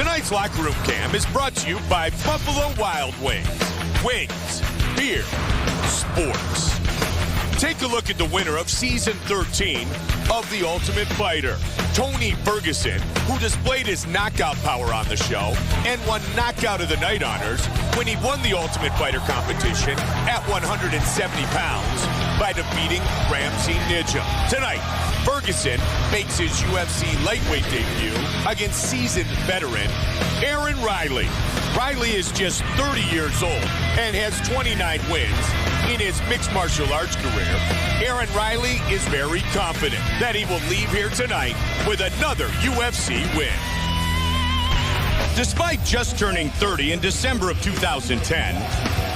Tonight's Locker Room Cam is brought to you by Buffalo Wild Wings. Wings, beer, sports. Take a look at the winner of Season 13 of The Ultimate Fighter, Tony Ferguson, who displayed his knockout power on the show and won Knockout of the Night honors when he won the Ultimate Fighter competition at 170 pounds by defeating Ramsey Nijem. Tonight, Ferguson makes his UFC lightweight debut against seasoned veteran Aaron Riley. Riley is just 30 years old and has 29 wins in his mixed martial arts career. Aaron Riley is very confident that he will leave here tonight with another UFC win. Despite just turning 30 in December of 2010,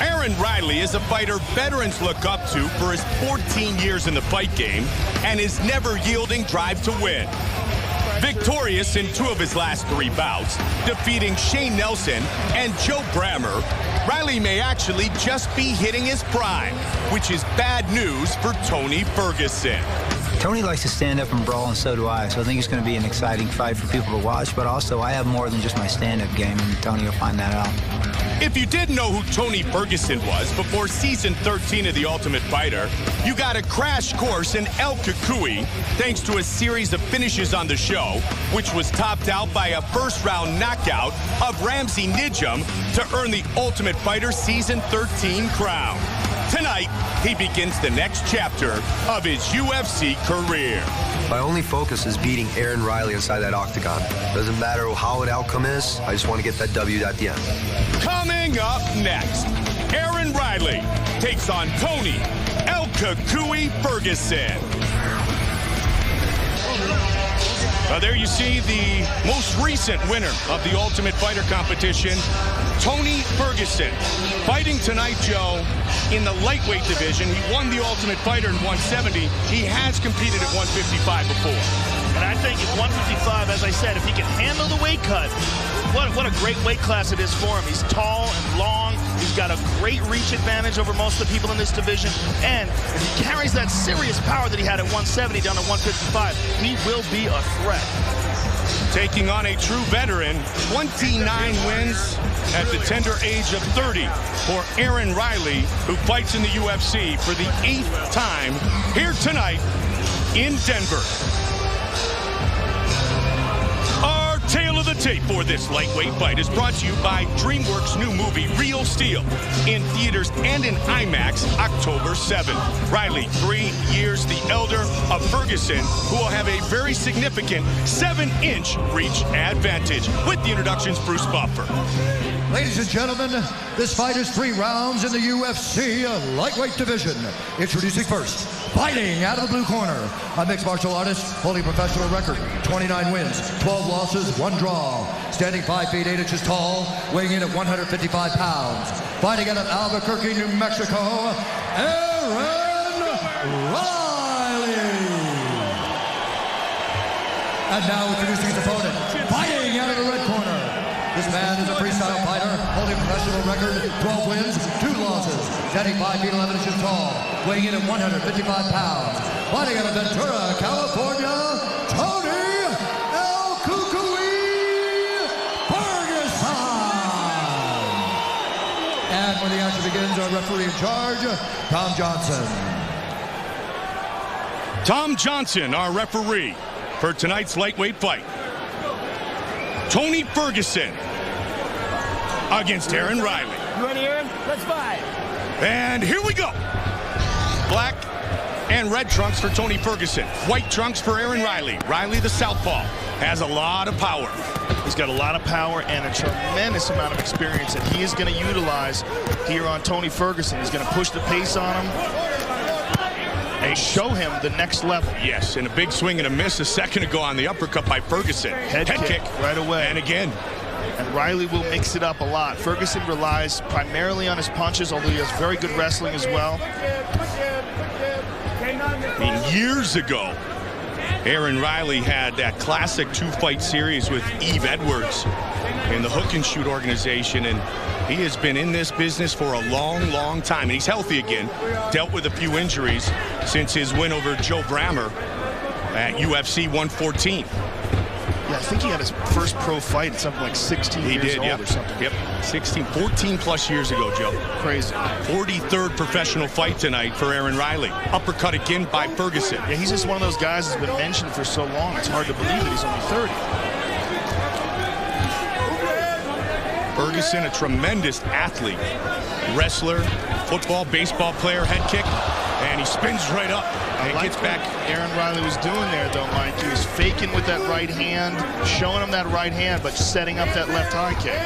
Aaron Riley is a fighter veterans look up to for his 14 years in the fight game and his never-yielding drive to win. Victorious in 2 of his last 3 bouts, defeating Shane Nelson and Joe Brammer, Riley may actually just be hitting his prime, which is bad news for Tony Ferguson. Tony likes to stand up and brawl, and so do I. So I think it's going to be an exciting fight for people to watch. But also, I have more than just my stand-up game, and Tony will find that out. If you didn't know who Tony Ferguson was before Season 13 of The Ultimate Fighter, you got a crash course in El Cucuy thanks to a series of finishes on the show, which was topped out by a first-round knockout of Ramsey Nijem to earn the Ultimate Fighter Season 13 crown. Tonight, he begins the next chapter of his UFC career. My only focus is beating Aaron Riley inside that octagon. Doesn't matter how the outcome is, I just want to get that W at the end. Coming up next, Aaron Riley takes on Tony El Cucuy Ferguson. There you see the most recent winner of the Ultimate Fighter competition, Tony Ferguson. Fighting tonight, Joe, in the lightweight division. He won the Ultimate Fighter in 170. He has competed at 155 before. And I think at 155, as I said, if he can handle the weight cut, what a great weight class it is for him. He's tall and long. He's got a great reach advantage over most of the people in this division. And if he carries that serious power that he had at 170 down to 155, he will be a threat. Taking on a true veteran, 29 wins at the tender age of 30 for Aaron Riley, who fights in the UFC for the 8th time here tonight in Denver. Our tale of the tape for this lightweight fight is brought to you by DreamWorks' new movie, Real Steel, in theaters and in IMAX October 7th. Riley, 3 years the elder of Ferguson, who will have a very significant 7-inch reach advantage. With the introductions, Bruce Buffer. Ladies and gentlemen, this fight is 3 rounds in the UFC lightweight division. Introducing first, fighting out of the blue corner, a mixed martial artist holding professional record, 29 wins, 12 losses, 1 draw. Standing 5 feet 8 inches tall, weighing in at 155 pounds. Fighting out of Albuquerque, New Mexico, Aaron Riley. And now introducing his opponent, fighting out of the red corner. This man is a freestyle fighter, holding a professional record, 12 wins, 2 losses, standing 5 feet 11 inches tall, weighing in at 155 pounds. Fighting out of Ventura, California, Tony El Cucuy Ferguson. And when the action begins, our referee in charge, Tom Johnson. Tom Johnson, our referee for tonight's lightweight fight. Tony Ferguson against Aaron Riley. You ready, Aaron? Let's fight. And here we go. Black and red trunks for Tony Ferguson. White trunks for Aaron Riley. Riley, the southpaw, has a lot of power. He's got a lot of power and a tremendous amount of experience that he is going to utilize here on Tony Ferguson. He's going to push the pace on him and show him the next level. Yes, and a big swing and a miss a second ago on the uppercut by Ferguson. Head kick right away. And again. And Riley will mix it up a lot. Ferguson relies primarily on his punches, although he has very good wrestling as well. I mean, years ago, Aaron Riley had that classic 2-fight series with Eve Edwards in the Hook and Shoot organization, and he has been in this business for a long, long time. And he's healthy again, dealt with a few injuries since his win over Joe Brammer at UFC 114. Yeah, I think he had his first pro fight at something like 16 years old or something. Yep, 14 plus years ago, Joe. Crazy. 43rd professional fight tonight for Aaron Riley. Uppercut again by Ferguson. Yeah, he's just one of those guys that's been mentioned for so long. It's hard to believe that he's only 30. Ferguson, a tremendous athlete. Wrestler, football, baseball player, head kick, and he spins right up and gets back. Aaron Riley was doing there, though, Mike. He was faking with that right hand, showing him that right hand, but setting up that left high kick.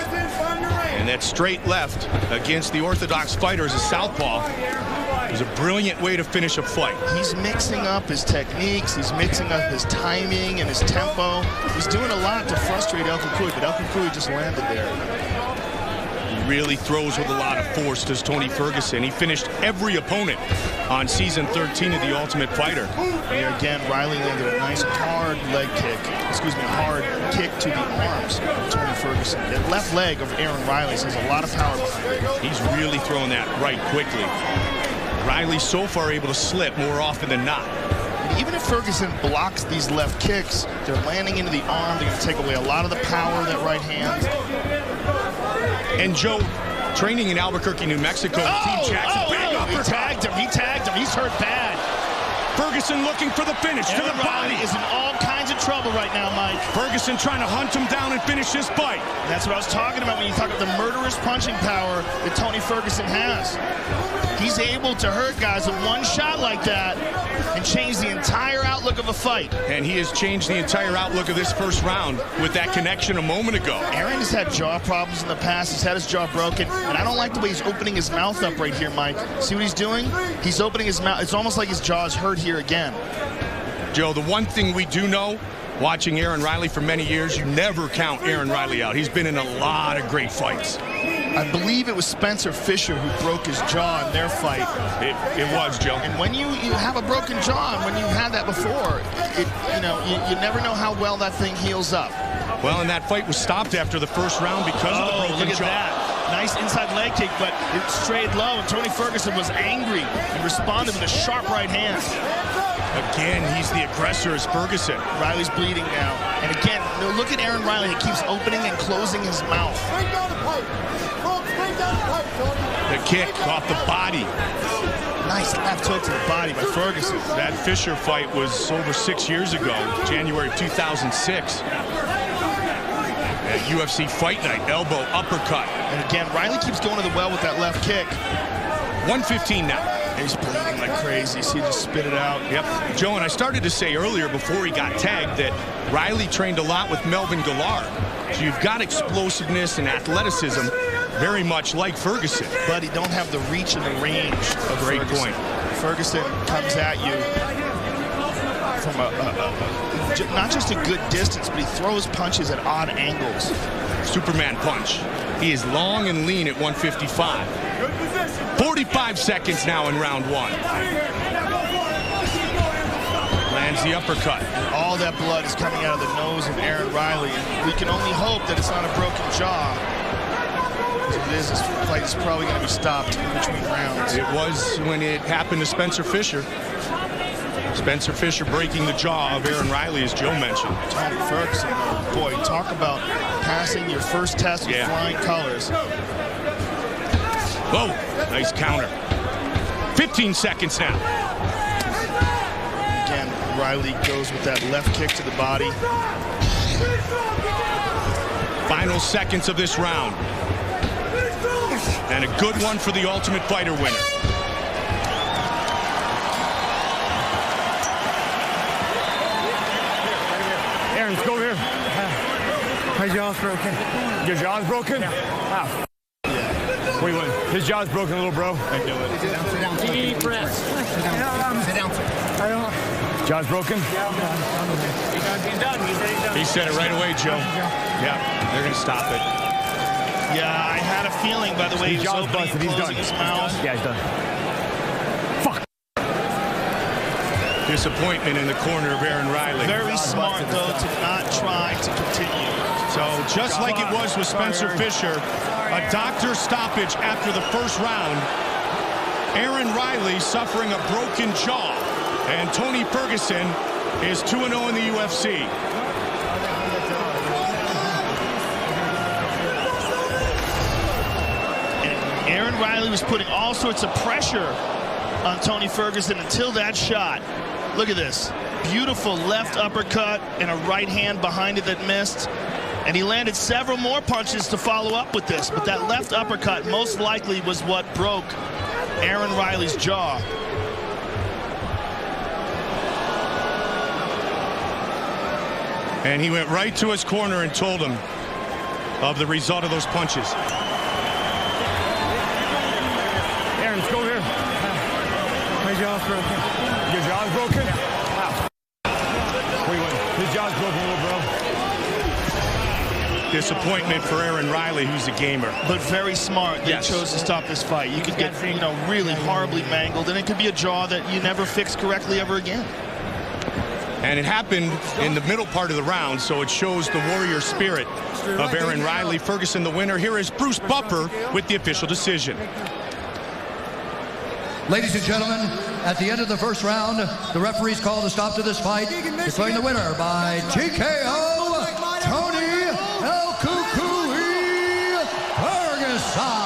And that straight left against the orthodox fighter as a southpaw is a brilliant way to finish a fight. He's mixing up his techniques. He's mixing up his timing and his tempo. He's doing a lot to frustrate El Cucuy, but El Cucuy just landed there. Really throws with a lot of force, does Tony Ferguson. He finished every opponent on season 13 of The Ultimate Fighter. Here again, Riley landed a nice hard hard kick to the arms of Tony Ferguson. The left leg of Aaron Riley's has a lot of power behind it. He's really throwing that right quickly. Riley's so far able to slip more often than not. And even if Ferguson blocks these left kicks, they're landing into the arm. They're going to take away a lot of the power of that right hand. And Joe, training in Albuquerque, New Mexico, Team Jackson. He tagged him. He tagged him. He's hurt bad. Ferguson looking for the finish to the body. Is in all kinds of trouble right now, Mike. Ferguson trying to hunt him down and finish this fight. That's what I was talking about when you talk about the murderous punching power that Tony Ferguson has. He's able to hurt guys with one shot like that and change the entire outlook of a fight. And he has changed the entire outlook of this first round with that connection a moment ago. Aaron has had jaw problems in the past. He's had his jaw broken. And I don't like the way he's opening his mouth up right here, Mike. See what he's doing? He's opening his mouth. It's almost like his jaw is hurt here again. Joe, the one thing we do know, watching Aaron Riley for many years, you never count Aaron Riley out. He's been in a lot of great fights. I believe it was Spencer Fisher who broke his jaw in their fight. It was, Joe. And when you have a broken jaw, and when you've had that before, you never know how well that thing heals up. Well, and that fight was stopped after the first round because of the broken look at jaw. That. Nice inside leg kick, but it strayed low, and Tony Ferguson was angry and responded with a sharp right hand. Again, he's the aggressor as Ferguson. Riley's bleeding now. And again, look at Aaron Riley. He keeps opening and closing his mouth. The kick off the body. Nice left hook to the body by Ferguson. That Fisher fight was over 6 years ago, January of 2006. At UFC Fight Night, elbow, uppercut. And again, Riley keeps going to the well with that left kick. 115 now. He's bleeding like crazy. See, just spit it out. Yep. Joe, and I started to say earlier before he got tagged that Riley trained a lot with Melvin Gillard. So you've got explosiveness and athleticism, very much like Ferguson. But he don't have the reach and the range of Great point. Ferguson comes at you from not just a good distance, but he throws punches at odd angles. Superman punch. He is long and lean at 155. 45 seconds now in round one. Lands the uppercut. All that blood is coming out of the nose of Aaron Riley. And we can only hope that it's not a broken jaw. This fight is probably going to be stopped in between rounds. It was when it happened to Spencer Fisher. Spencer Fisher breaking the jaw of Aaron Riley, as Joe mentioned. Tony Ferguson, boy, talk about passing your first test with flying colors. Whoa, nice counter. 15 seconds now. Again, Riley goes with that left kick to the body. Final seconds of this round. And a good one for the Ultimate Fighter winner. Aaron, let's go over here. My jaw's broken. Your jaw's broken? Yeah. Ah, what do you want? His jaw's broken, little bro. I knew it. Sit down. Deep breaths. Sit down. I don't. Jaw's broken? He's done. He said it right away, Joe. Yeah, they're going to stop it. Yeah, I had a feeling by the way he was opening and closing his mouth. Yeah, he's done. Fuck. Disappointment in the corner of Aaron Riley. Very smart, though, to not try to continue. So just like it was with Spencer Fisher, a doctor stoppage after the first round. Aaron Riley suffering a broken jaw. And Tony Ferguson is 2-0 in the UFC. Riley was putting all sorts of pressure on Tony Ferguson until that shot. Look at this. Beautiful left uppercut and a right hand behind it that missed. And he landed several more punches to follow up with this. But that left uppercut most likely was what broke Aaron Riley's jaw. And he went right to his corner and told him of the result of those punches. Aaron, let's go here. My jaw's broken. Your jaw's broken? We win. His jaw's broken, little bro. Disappointment for Aaron Riley, who's a gamer. But very smart that he chose to stop this fight. You could get, really horribly mangled, and it could be a jaw that you never fix correctly ever again. And it happened in the middle part of the round, so it shows the warrior spirit of Aaron Riley. Ferguson the winner. Here is Bruce Buffer with the official decision. Ladies and gentlemen, at the end of the first round, the referees called a stop to this fight, declaring the winner by TKO, Tony El Cucuy Ferguson.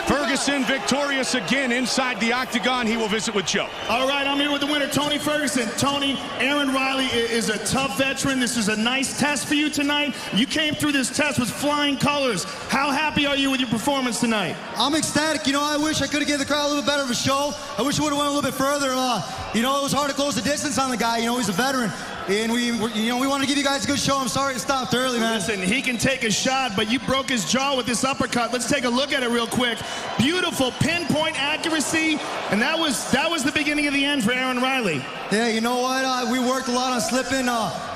Ferguson victorious again inside the octagon. He will visit with Joe. All right, I'm here with the winner, Tony Ferguson. Tony, Aaron Riley is a tough veteran. This is a nice test for you tonight. You came through this test with flying colors. How happy are you with your performance tonight? I'm ecstatic. I wish I could have given the crowd a little bit better of a show. I wish I would have went a little bit further. It was hard to close the distance on the guy. He's a veteran. And we wanted to give you guys a good show. I'm sorry it stopped early, man. Listen, he can take a shot, but you broke his jaw with this uppercut. Let's take a look at it real quick. Beautiful pinpoint accuracy, and that was the beginning of the end for Aaron Riley. Yeah, you know what? We worked a lot on slipping.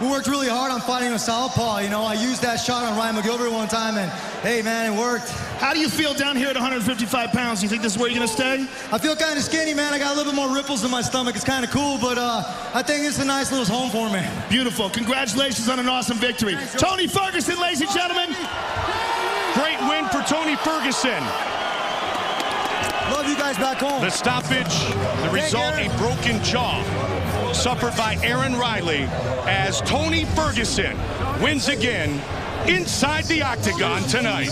We worked really hard on fighting a southpaw. I used that shot on Ryan McGilbert one time, and hey, man, it worked. How do you feel down here at 155 pounds? You think this is where you're going to stay? I feel kind of skinny, man. I got a little bit more ripples in my stomach. It's kind of cool, but I think it's a nice little home for me. Beautiful. Congratulations on an awesome victory. Tony Ferguson, ladies and gentlemen. Great win for Tony Ferguson. Love you guys back home. The stoppage, the result, a broken jaw suffered by Aaron Riley as Tony Ferguson wins again inside the octagon tonight.